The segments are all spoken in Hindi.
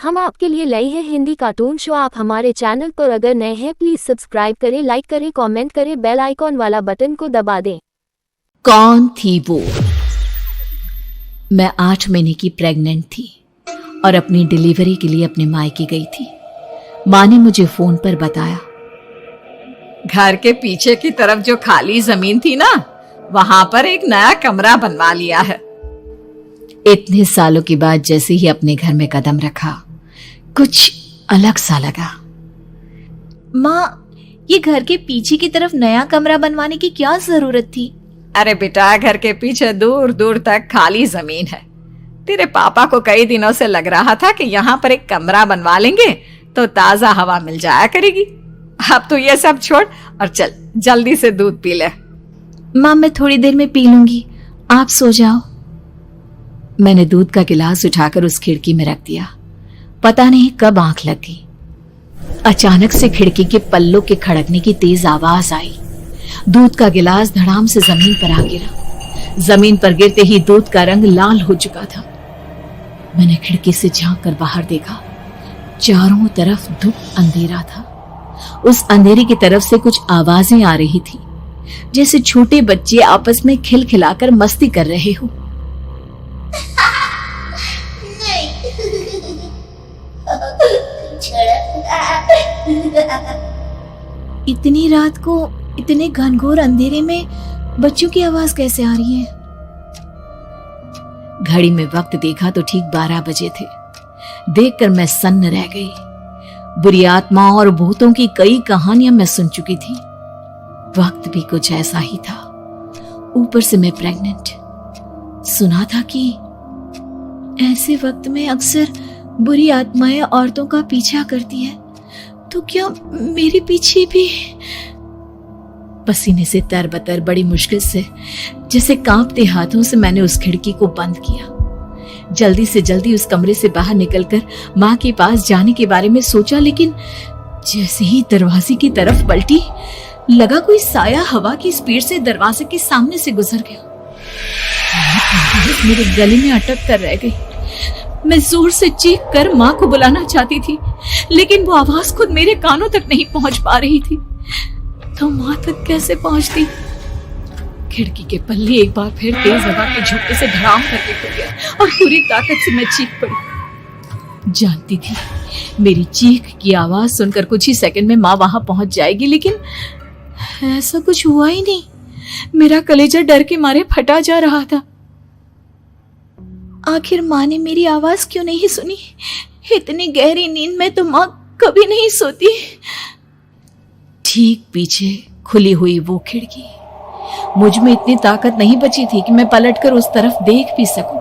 हम आपके लिए लाई है हिंदी कार्टून शो। आप हमारे चैनल पर अगर नए हैं प्लीज सब्सक्राइब करें, लाइक करें, कमेंट करें, बेल आइकॉन वाला बटन को दबा दें। कौन थी वो? मैं 8 महीने की प्रेग्नेंट थी और अपनी डिलीवरी के लिए अपने मायके गई थी। माँ ने मुझे फोन पर बताया, घर के पीछे की तरफ जो खाली जमीन थी ना, वहां पर एक नया कमरा बनवा लिया है। इतने सालों के बाद जैसे ही अपने घर में कदम रखा, कुछ अलग सा लगा। माँ, ये घर के पीछे की तरफ नया कमरा बनवाने की क्या जरूरत थी? अरे बेटा, घर के पीछे दूर दूर तक खाली जमीन है। तेरे पापा को कई दिनों से लग रहा था कि यहाँ पर एक कमरा बनवा लेंगे तो ताजा हवा मिल जाया करेगी। अब तो ये सब छोड़ और चल जल्दी से दूध पी ले। माँ, मैं थोड़ी देर में पी लूंगी, आप सो जाओ। मैंने दूध का गिलास उठाकर उस खिड़की में रख दिया। पता नहीं कब आंख लग गई। अचानक से खिड़की के पल्लों के खड़कने की तेज आवाज आई। दूध का गिलास धड़ाम से जमीन पर आ गिरा। जमीन पर गिरते ही दूध का रंग लाल हो चुका था। मैंने खिड़की से झांक कर बाहर देखा। चारों तरफ धूप अंधेरा था। उस अंधेरे की तरफ से कुछ आवाजें आ रही थी, जैसे छोटे बच्चे आपस में खिलखिलाकर मस्ती कर रहे हो। इतनी रात को इतने घनघोर अंधेरे में बच्चों की आवाज कैसे आ रही है? घड़ी में वक्त देखा तो ठीक 12 बजे थे। देखकर मैं सन्न रह गई। बुरी आत्माओं और भूतों की कई कहानियां मैं सुन चुकी थी। वक्त भी कुछ ऐसा ही था। ऊपर से मैं प्रेग्नेंट। सुना था कि ऐसे वक्त में अक्सर बुरी आत्माएं औरतों का पीछा करती है, तो क्या मेरे पीछे भी? पसीने से तरबतर बड़ी मुश्किल से, जैसे कांपते हाथों से मैंने उस खिड़की को बंद किया। जल्दी से जल्दी उस कमरे से बाहर निकलकर माँ के पास जाने के बारे में सोचा, लेकिन जैसे ही दरवाजे की तरफ पलटी, लगा कोई साया हवा की स्पीड से दरवाजे के सामने से गुजर गया। मेरे गले में अटक कर रह गई। मैं जोर से चीख कर माँ को बुलाना चाहती थी, लेकिन वो आवाज खुद मेरे कानों तक नहीं पहुंच पा रही थी। तो माँ तक कैसे पहुंचती? खिड़की के पल्ले एक बार फिर तेज हवा के झोंके से धड़ाम करके खुल गया और पूरी ताकत से मैं चीख पड़ी। जानती थी मेरी चीख की आवाज सुनकर कुछ ही सेकंड में माँ वहां पहुंच जाएगी, लेकिन ऐसा कुछ हुआ ही नहीं। मेरा कलेजा डर के मारे फटा जा रहा था। आखिर माँ ने मेरी आवाज क्यों नहीं सुनी? इतनी गहरी नींद में तो माँ कभी नहीं सोती। ठीक पीछे खुली हुई वो खिड़की। मुझ में इतनी ताकत नहीं बची थी कि मैं पलटकर उस तरफ देख भी सकूं।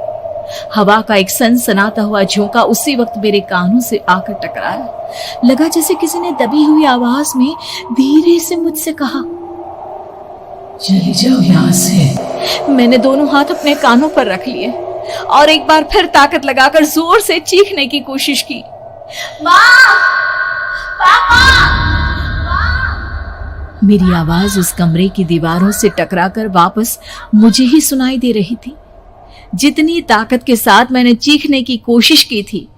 हवा का एक सनसनाता हुआ झोंका उसी वक्त मेरे कानों से आकर टकराया। लगा जैसे किसी ने दबी हुई आवाज में धीरे से मुझसे कहा, चली जाओ यहाँ से। मैंने दोनों हाथ अपने कानों पर रख लिए और एक बार फिर ताकत लगाकर जोर से चीखने की कोशिश की। माँ! पापा! मेरी आवाज उस कमरे की दीवारों से टकराकर वापस मुझे ही सुनाई दे रही थी। जितनी ताकत के साथ मैंने चीखने की कोशिश की थी,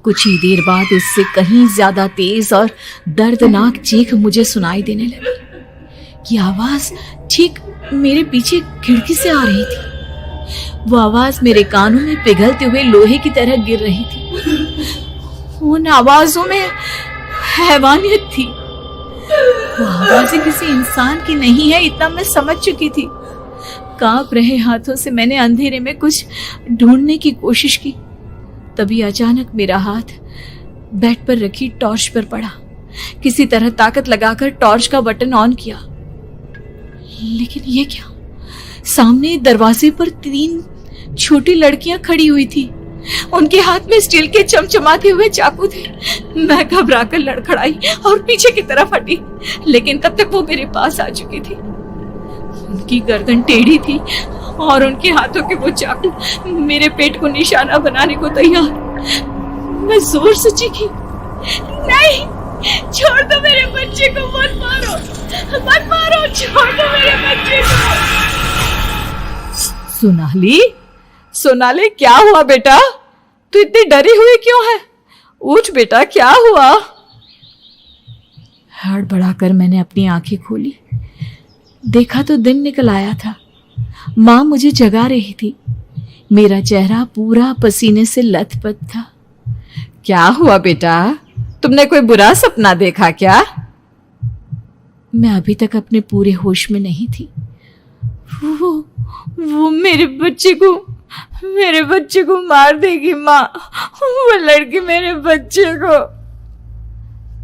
कुछ ही देर बाद उससे कहीं ज्यादा तेज और दर्दनाक चीख मुझे सुनाई देने लगी। ये आवाज ठीक मेरे पीछे खिड़की से आ रही थी। वो आवाज मेरे कानों में पिघलते हुए लोहे की तरह गिर रही थी। उन आवाजों में हैवानियत थी। वो आवाजें किसी इंसान की नहीं है, इतना मैं समझ चुकी थी। कांप रहे हाथों से मैंने अंधेरे में कुछ ढूंढने की कोशिश की। तभी अचानक मेरा हाथ बेड पर रखी टॉर्च पर पड़ा। किसी तरह ताकत लगाकर टॉर्च का बटन ऑन किया, लेकिन ये क्या? सामने दरवाजे पर 3 छोटी लड़कियां खड़ी हुई थी। उनके हाथ में स्टील के चमचमाते हुए चाकू थे। मैं घबराकर लड़खड़ाई और पीछे की तरफ हटी, लेकिन तब तक वो मेरे पास आ चुकी थी। उनकी गर्दन टेढ़ी थी और उनके हाथों के वो चाकू मेरे पेट को निशाना बनाने को तैयार। मैं जोर से चीखी, नहीं, छोड़ दो मेरे बच्चे को, मत मारो, मत मारो, छोड़ दो मेरे बच्चे को। सोनाली, सोनाली, क्या हुआ बेटा? तू इतनी डरी हुई क्यों है? उठ बेटा, क्या हुआ? हड़बड़ाकर मैंने अपनी आंखें खोली। देखा तो दिन निकल आया था। माँ मुझे जगा रही थी। मेरा चेहरा पूरा पसीने से लथपथ था। क्या हुआ बेटा? तुमने कोई बुरा सपना देखा क्या? मैं अभी तक अपने पूरे होश में नहीं थी। वो मेरे बच्चे को मार देगी माँ। वो लड़की मेरे बच्चे को।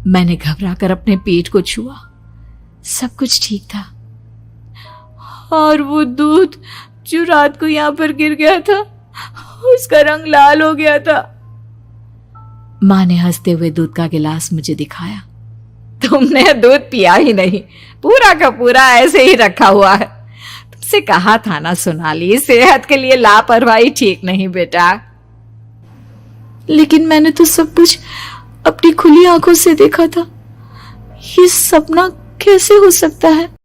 मैंने घबराकर अपने पेट को छुआ। सब कुछ ठीक था। और वो दूध जो रात को यहाँ पर गिर गया था, उसका रंग लाल हो गया था। माँ ने हंसते हुए दूध का गिलास मुझे दिखाया। तुमने दूध पिया ही नहीं, पूरा का पूरा ऐसे ही रखा हुआ है। तुमसे कहा था ना सोनाली, सेहत के लिए लापरवाही ठीक नहीं बेटा। लेकिन मैंने तो सब कुछ अपनी खुली आंखों से देखा था। ये सपना कैसे हो सकता है?